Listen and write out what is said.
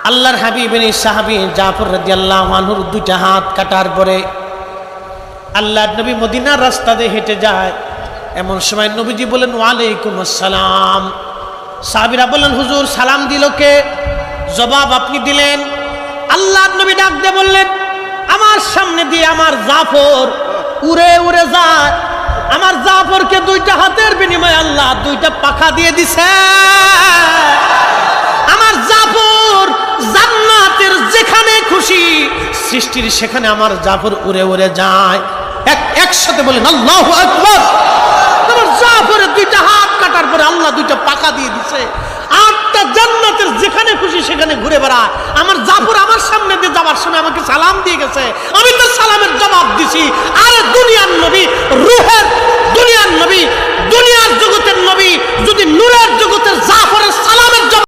আল্লাহর হাবিবের সাহাবী জাফর রাদিয়াল্লাহু আনহুর দুইটা হাত কাটার পরে আল্লাহর নবী মদিনার রাস্তা দিয়ে হেঁটে যায়। এমন সময় নবীজি বলেন ওয়ালাইকুম আসসালাম। সাহাবীরা বললেন হুজুর সালাম দিল কে? জবাব আপনি দিলেন। আল্লাহর নবী ডাক দিয়ে বললেন আমার সামনে দিয়ে আমার জাফর উড়ে উড়ে যায়। আমার জাফরকে দুইটা হাতের বিনিময়ে আল্লাহ দুইটা পাখা দিয়ে দিছে। আমার জাফর জান্নাতের যেখানে খুশি সৃষ্টির সেখানে আমার জাফর উড়ে উড়ে যায়। একসাথে বলেন আল্লাহু আকবার। আমার জাফরের দুইটা হাত কাটার পরে আল্লাহ দুইটা পাখা দিয়ে দিছে। আটটা জান্নাতের যেখানে খুশি সেখানে ঘুরে বেড়ায়। আমার জাফর আমার সামনে দিয়ে যাবার সময় আমাকে সালাম দিয়ে গেছে, আমি তো সালামের জবাব দিছি। আরে দুনিয়ার নবী, রূহের দুনিয়ার নবী, দুনিয়ার জগতের নবী যদি নূরের জগতের জাফরের